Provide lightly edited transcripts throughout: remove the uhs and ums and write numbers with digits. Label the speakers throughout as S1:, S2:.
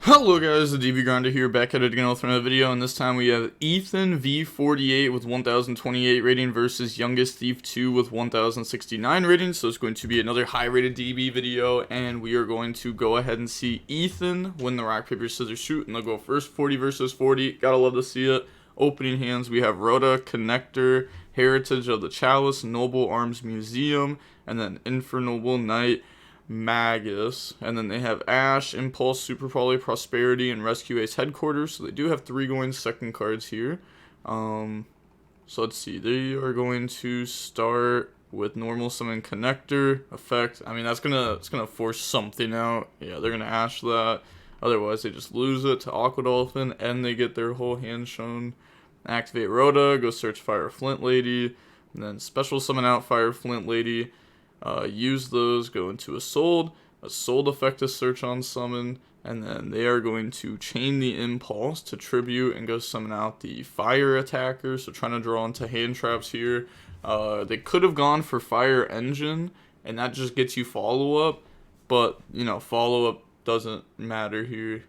S1: Hello guys, the DV Grinder here, back at it again with another video, and this time we have Ethan V48 with 1028 rating versus Youngest Thief 2 with 1069 rating, so it's going to be another high rated DB video, and we are going to go ahead and see Ethan win the rock, paper, scissors, shoot, and they'll go first, 40 versus 40, gotta love to see it. Opening hands, we have Rhoda, Connector, Heritage of the Chalice, Noble Arms Museum, and then Infernoble Knight, Magus, and then they have Ash, Impulse, Super Poly, Prosperity, and Rescue Ace Headquarters. So they do have 3 going second cards here. So let's see. They are going to start with Normal Summon Connector effect. I mean, it's gonna force something out. Yeah, they're gonna Ash that. Otherwise, they just lose it to Aqua Dolphin, and they get their whole hand shown. Activate Rhoda, go search Fire Flint Lady, and then special summon out Fire Flint Lady. Use those, go into a sold effect to search on summon, and then they are going to chain the impulse to tribute and go summon out the fire attacker, so trying to draw into hand traps here. They could have gone for fire engine, and that just gets you follow up, but you know, follow up doesn't matter here.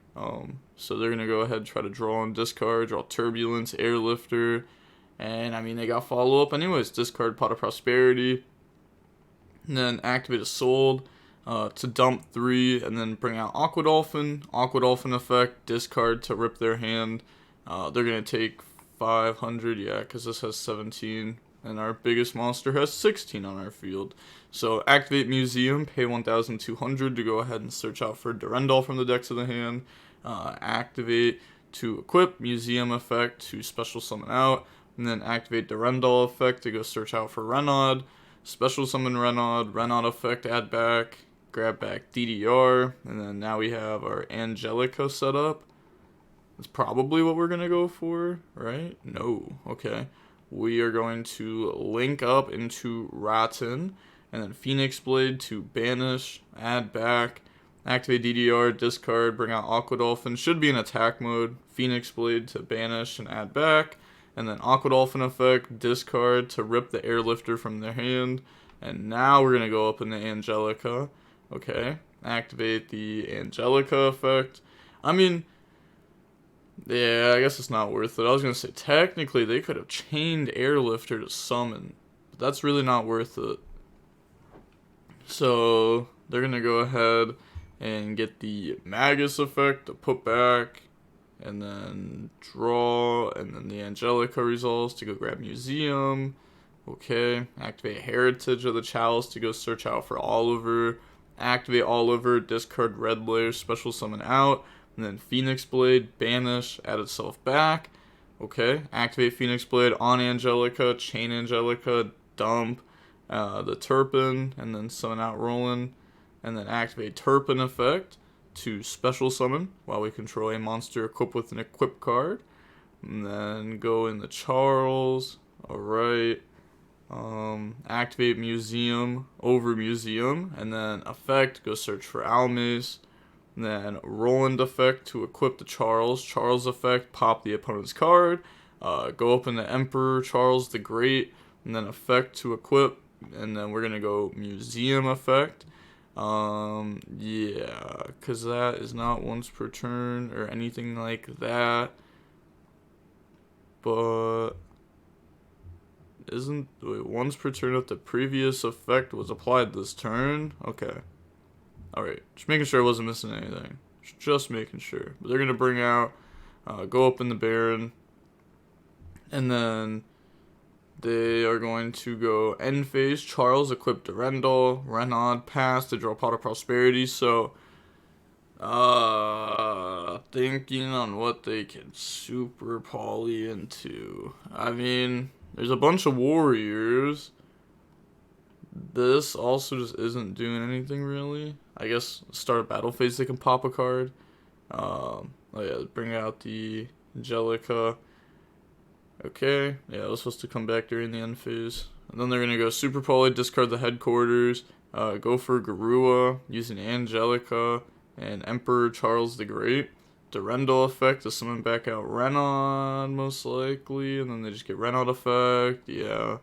S1: So they're gonna go ahead and try to draw and discard, draw turbulence, airlifter, and I mean, they got follow up anyways. Discard Pot of Prosperity, and then activate a sold to dump 3, and then bring out Aqua Dolphin effect, discard to rip their hand. They're going to take 500, yeah, because this has 17, and our biggest monster has 16 on our field. So activate Museum, pay 1,200 to go ahead and search out for Durendal from the decks of the hand. Activate to equip Museum effect to special summon out, and then activate Durendal effect to go search out for Renaud. Special summon Renaud effect, add back, grab back DDR, and then now we have our Angelica set up. That's probably what we're going to go for, right? No, okay. We are going to link up into Rotten, and then Phoenix Blade to banish, add back, activate DDR, discard, bring out Aqua Dolphin. Should be in attack mode. Phoenix Blade to banish and add back. And then Aqua Dolphin effect, discard to rip the airlifter from their hand. And now we're going to go up in the Angelica. Okay, activate the Angelica effect. I mean, yeah, I guess it's not worth it. I was going to say, technically, they could have chained airlifter to summon. But that's really not worth it. So, they're going to go ahead and get the Magus effect to put back, and then draw, and then the Angelica resolves to go grab Museum. Okay, activate Heritage of the Chalice to go search out for Oliver. Activate Oliver, discard Red Layer, special summon out, and then Phoenix Blade, banish, add itself back. Okay, activate Phoenix Blade on Angelica, chain Angelica, dump the Turpin, and then summon out Roland, and then activate Turpin effect to special summon while we control a monster equipped with an equip card, and then go in the Charles. Alright, activate Museum over Museum, and then effect, go search for Almace, and then Roland effect to equip the Charles effect, pop the opponent's card, go open the Emperor Charles the Great, and then effect to equip, and then we're gonna go Museum effect. Yeah, because that is not once per turn or anything like that. But wait, once per turn if the previous effect was applied this turn? Okay. Alright, just making sure I wasn't missing anything. Just making sure. But they're going to bring out, go up in the Baron, and then they are going to go end phase. Charles equip Durendal, Renaud pass to draw Pot of Prosperity. So, thinking on what they can super poly into. I mean, there's a bunch of warriors. This also just isn't doing anything really. I guess start a battle phase they can pop a card. Oh yeah, bring out the Angelica. Okay, yeah, it was supposed to come back during the end phase. And then they're going to go Super Poly, discard the headquarters, go for Garua, using Angelica, and Emperor Charles the Great. Durendal effect to summon back out Renaud, most likely, and then they just get Renaud effect, yeah.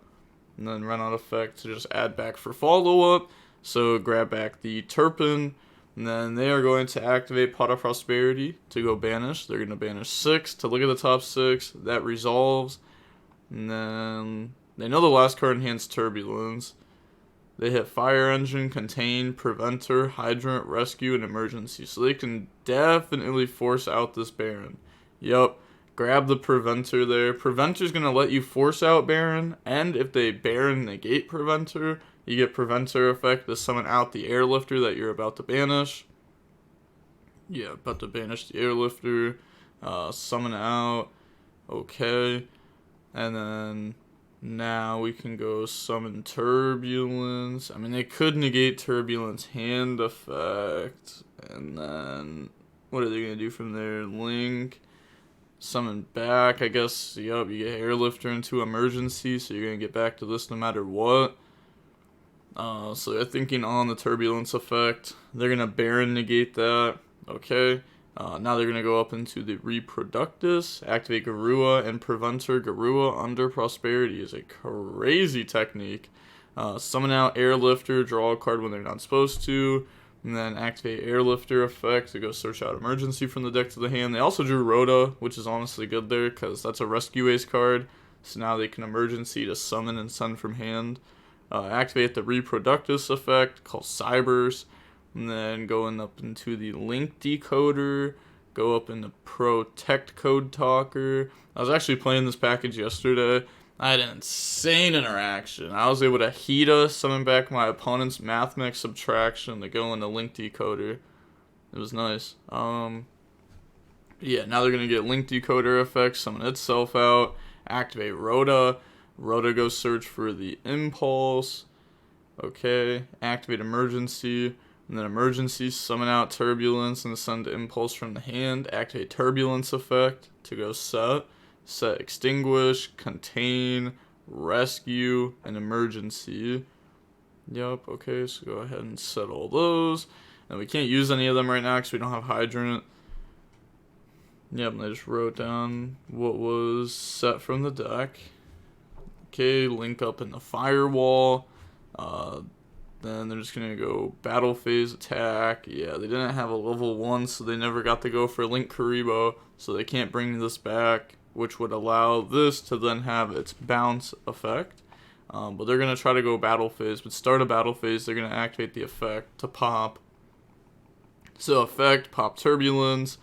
S1: And then Renaud effect to just add back for follow-up. So grab back the Turpin, And then they are going to activate Pot of Prosperity to go banish. They're going to banish 6 to look at the top 6. That resolves. And then they know the last card in hand's Turbulence. They hit Fire Engine, Contain, Preventer, Hydrant, Rescue, and Emergency. So they can definitely force out this Baron. Yup. Grab the Preventer there. Preventer's going to let you force out Baron. And if they Baron negate Preventer, you get Preventer effect to summon out the Airlifter that you're about to banish. Yeah, about to banish the Airlifter. Summon out. Okay. And then now we can go summon Turbulence. I mean, they could negate Turbulence hand effect. And then what are they going to do from there? Link. Summon back. I guess, yup, you get Airlifter into Emergency. So you're going to get back to this no matter what. So they're thinking on the Turbulence effect. They're going to Baron negate that. Okay. Now they're going to go up into the Reproductus, activate Garua, and Preventer. Garua under Prosperity is a crazy technique. Summon out Airlifter, draw a card when they're not supposed to, and then activate Airlifter effect to go search out Emergency from the deck to the hand. They also drew Rhoda, which is honestly good there because that's a Rescue Ace card. So now they can Emergency to summon and send from hand. Activate the Reproductus effect called Cybers. And then going up into the Link Decoder, go up into Protect Code Talker. I was actually playing this package yesterday. I had an insane interaction. I was able to Hita summon back my opponent's Mathmech Subtraction to go into Link Decoder. It was nice. Yeah, now they're going to get Link Decoder effect, summon itself out, activate Rhoda. Rhoda goes search for the Impulse. Okay, activate Emergency. And then Emergency, summon out Turbulence and send Impulse from the hand. Activate Turbulence effect to go set. Set Extinguish, Contain, Rescue, and Emergency. Yup, okay, so go ahead and set all those. And we can't use any of them right now because we don't have Hydrant. Yep, and I just wrote down what was set from the deck. Okay, link up in the Firewall. Then they're just going to go Battle Phase Attack. Yeah, they didn't have a level 1, so they never got to go for Link Karibo. So they can't bring this back, which would allow this to then have its bounce effect. But they're going to try to go Battle Phase. But start a Battle Phase, they're going to activate the effect to pop. So effect, pop Turbulence,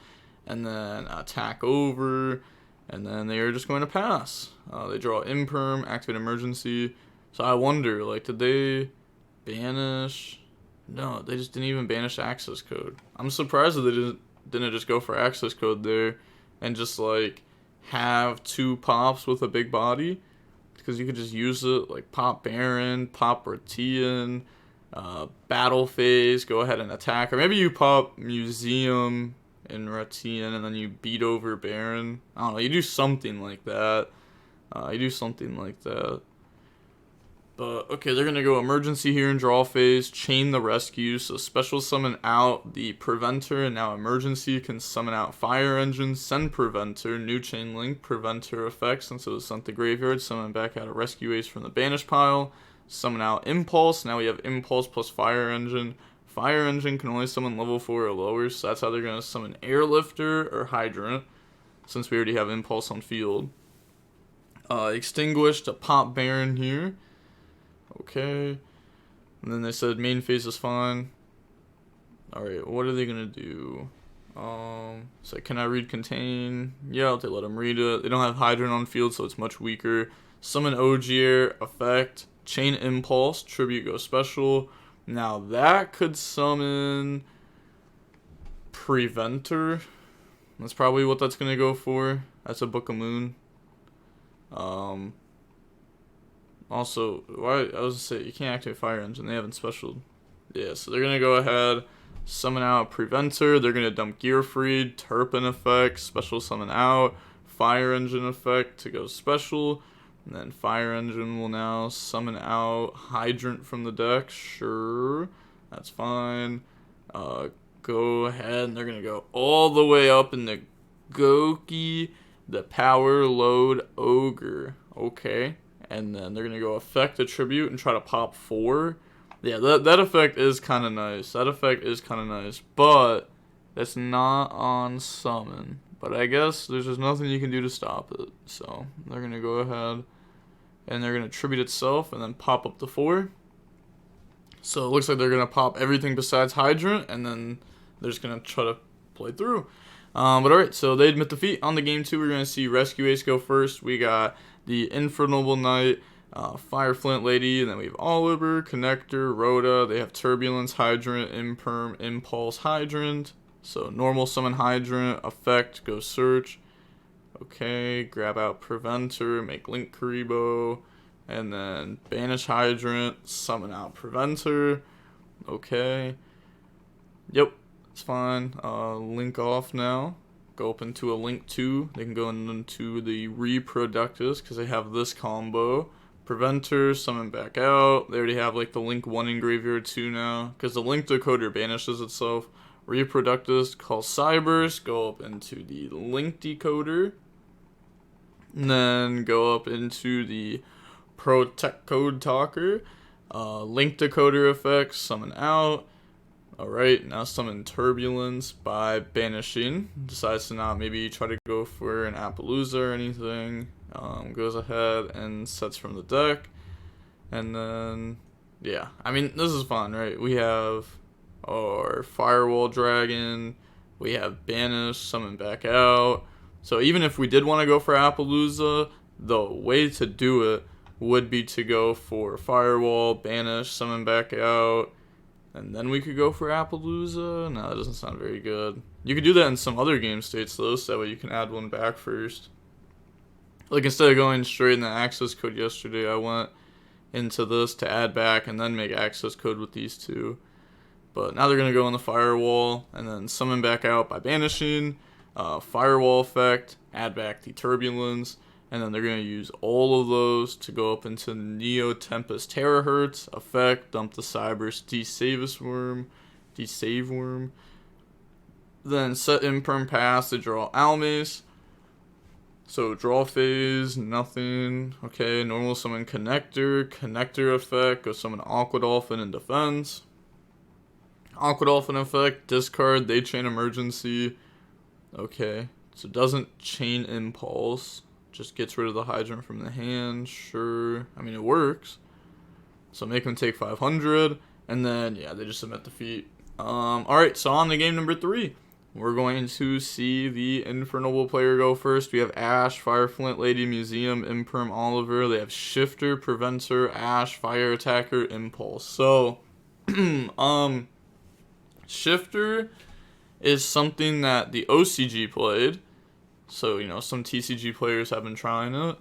S1: and then attack over. And then they are just going to pass. They draw Imperm, activate Emergency. So I wonder, like, did they banish? No, they just didn't even banish access code. I'm surprised that they didn't just go for access code there and just like have 2 pops with a big body, because you could just use it like pop Baron, pop Ratian, Battle Phase, go ahead and attack, or maybe you pop Museum in Ratian and then you beat over Baron. I don't know, you do something like that. But, okay, they're going to go Emergency here and draw phase, chain the Rescue, so special summon out the Preventer, and now Emergency can summon out Fire Engine, send Preventer, new chain link, Preventer effect, since it was sent to graveyard, summon back out a Rescue Ace from the banish pile, summon out Impulse, now we have Impulse plus Fire Engine. Fire Engine can only summon level 4 or lower, so that's how they're going to summon Airlifter or Hydrant, since we already have Impulse on field. Extinguish to pop Baron here. Okay, and then they said main phase is fine. Alright, what are they gonna do? So can I read Contain? Yeah, they let them read it. They don't have Hydrant on field, so it's much weaker. Summon Ogier, effect, chain Impulse, tribute go special. Now that could summon Preventer. That's probably what that's gonna go for. That's a Book of Moon. Also, why I was gonna say you can't activate Fire Engine. They haven't special. Yeah, so they're gonna go ahead, summon out Preventer. They're gonna dump Gearfried, Turpin effect, special summon out, Fire Engine effect to go special, and then Fire Engine will now summon out Hydrant from the deck. Sure, that's fine. Go ahead, and they're gonna go all the way up in the Goki, the Power Load Ogre. Okay. And then they're going to go effect attribute and try to pop 4. Yeah, that effect is kind of nice. That effect is kind of nice, but it's not on summon. But I guess there's just nothing you can do to stop it. So they're gonna go ahead and they're gonna tribute itself and then pop up the 4. So it looks like they're gonna pop everything besides Hydrant, and then they're just gonna try to play through. But alright, so they admit defeat. On the game 2, we're gonna see Rescue Ace go first. We got the Infernoble Knight, Fire Flint Lady, and then we have Oliver, Connector, Rhoda. They have Turbulence, Hydrant, Imperm, Impulse, Hydrant. So normal summon Hydrant, effect, go search. Okay, grab out Preventer, make Link Karibo, and then banish Hydrant, summon out Preventer. Okay. Yep, it's fine. Link off now. Go up into a Link 2. They can go into the Reproductus because they have this combo. Preventer, summon back out. They already have like the Link 1 in Graveyard 2 now because the Link decoder banishes itself. Reproductus, call Cybers, go up into the Link decoder. And then go up into the Protect Code Talker. Link decoder effects, summon out. Alright, now summon Turbulence by banishing. Decides to not maybe try to go for an Appaloosa or anything. Goes ahead and sets from the deck. And then, yeah. I mean, this is fun, right? We have our Firewall Dragon. We have Banish, summon back out. So even if we did want to go for Appaloosa, the way to do it would be to go for Firewall, Banish, summon back out, and then we could go for Appaloosa. No, that doesn't sound very good. You could do that in some other game states though, so that way you can add one back first. Like instead of going straight in the access code yesterday, I went into this to add back and then make access code with these two. But now they're going to go on the Firewall and then summon back out by banishing, Firewall effect, add back the Turbulence, and then they're going to use all of those to go up into Neo Tempest Terahertz, effect, dump the Cybers, Desave Worm, then set Imperm Pass to draw Almace. So draw phase, nothing. Okay, normal summon Connector effect, go summon Aqua Dolphin in defense. Aqua Dolphin effect, discard, they chain emergency. Okay, so it doesn't chain impulse, just gets rid of the Hydrant from the hand, sure. I mean, it works. So make them take 500, and then, yeah, they just submit defeat. Alright, so on to game number 3. We're going to see the Infernoble player go first. We have Ash, Fire Flint Lady, Museum, Imperm, Oliver. They have Shifter, Preventer, Ash, Fire Attacker, Impulse. So, Shifter is something that the OCG played. So, you know, some TCG players have been trying it.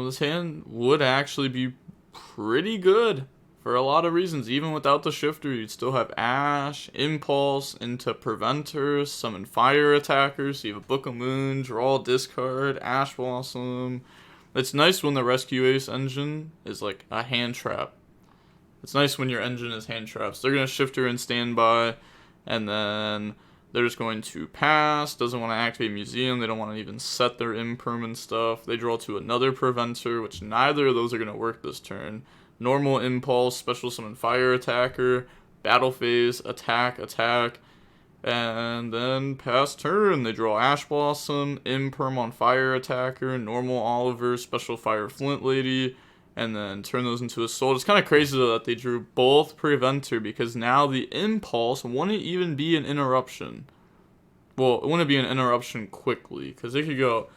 S1: This hand would actually be pretty good for a lot of reasons. Even without the Shifter, you'd still have Ash, Impulse into Preventer, summon Fire Attackers. So you have a Book of Moon, draw, discard, Ash Blossom. It's nice when the Rescue Ace engine is like a hand trap. It's nice when your engine is hand traps. They're going to Shifter in standby, and then they're just going to pass. Doesn't want to activate Museum. They don't want to even set their Imperm and stuff. They draw to another Preventer, which neither of those are going to work this turn. Normal Impulse, Special Summon Fire Attacker, Battle Phase, Attack, and then pass turn. They draw Ash Blossom, Imperm on Fire Attacker, Normal Oliver, Special Fire Flint Lady, and then turn those into Assault. It's kind of crazy though that they drew both Preventer because now the Impulse wouldn't even be an interruption. Well, it wouldn't be an interruption quickly because they could go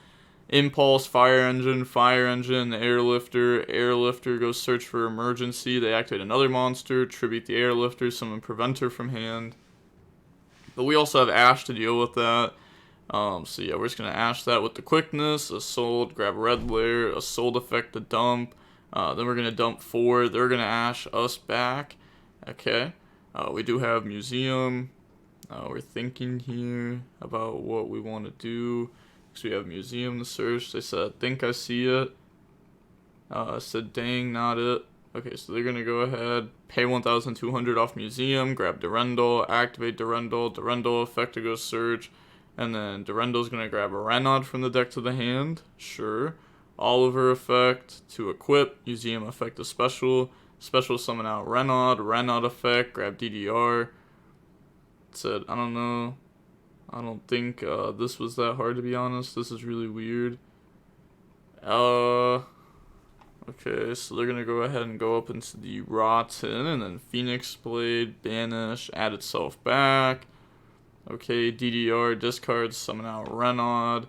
S1: Impulse, Fire Engine, the Airlifter goes search for emergency. They activate another monster, tribute the Airlifter, summon Preventer from hand. But we also have Ash to deal with that. So yeah, we're just going to Ash that with the quickness, Assault, grab Red Layer, Assault effect to dump. Then we're going to dump 4. They're going to Ash us back. Okay. We do have Museum. We're thinking here about what we want to do. So we have Museum to search. They said, think I see it. Said, dang, not it. Okay, so they're going to go ahead, pay 1,200 off Museum, grab Durendal, activate Durendal effect to go search, and then Durendal's going to grab a Renod from the deck to the hand, sure. Oliver effect to equip, Museum effect to special, Special summon out Renaud effect, grab DDR. Said, I don't know. I don't think this was that hard, to be honest. This is really weird. Okay, so they're gonna go ahead and go up into the Rotten, and then Phoenix Blade, banish, add itself back. Okay, DDR, discard, summon out Renaud.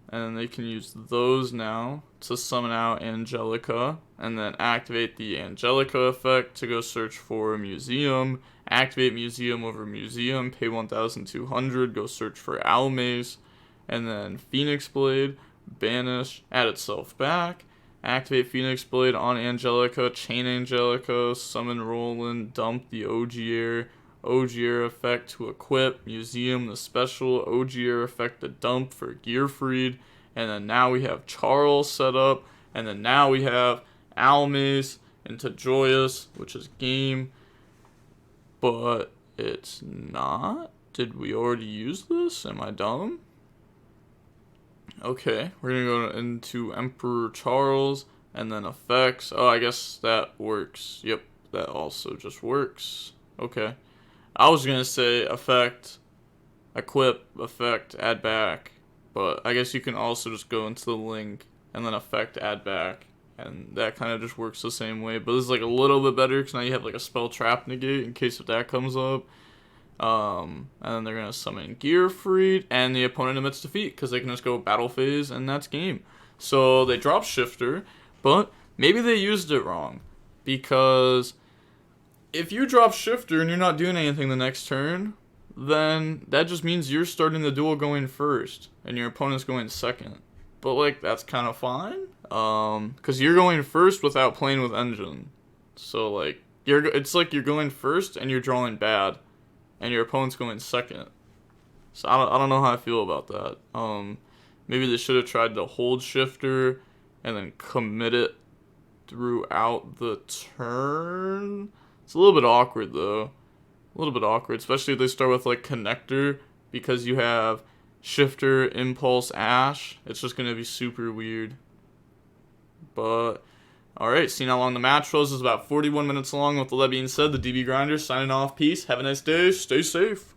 S1: And then they can use those now to summon out Angelica, and then activate the Angelica effect to go search for Museum. Activate Museum over Museum, pay 1,200, go search for Almace, and then Phoenix Blade, banish, add itself back. Activate Phoenix Blade on Angelica, chain Angelica, summon Roland, dump the Ogier effect to equip, Museum the special, Ogier effect to dump for Gearfried, and then now we have Charles set up, and then now we have Almace into Joyous, which is game, but it's not. Did we already use this? Am I dumb? Okay, we're gonna go into Emperor Charles, and then effects. Oh, I guess that works. Yep, that also just works. Okay. I was gonna say effect, equip, effect, add back, but I guess you can also just go into the link and then effect, add back, and that kind of just works the same way. But this is like a little bit better because now you have like a spell trap negate in case if that comes up. And then they're gonna summon Gearfried, and the opponent admits defeat because they can just go battle phase, and that's game. So they drop Shifter, but maybe they used it wrong, because if you drop Shifter and you're not doing anything the next turn, then that just means you're starting the duel going first, and your opponent's going second. But like that's kind of fine, because you're going first without playing with Engine. So like it's like you're going first and you're drawing bad, and your opponent's going second. So I don't know how I feel about that. Maybe they should have tried to hold Shifter and then commit it throughout the turn. It's a little bit awkward though. A little bit awkward, especially if they start with like Connector, because you have Shifter, Impulse, Ash. It's just gonna be super weird. But alright, seeing how long the match was. It's about 41 minutes long. With all that being said, the DB Grinder signing off. Peace. Have a nice day. Stay safe.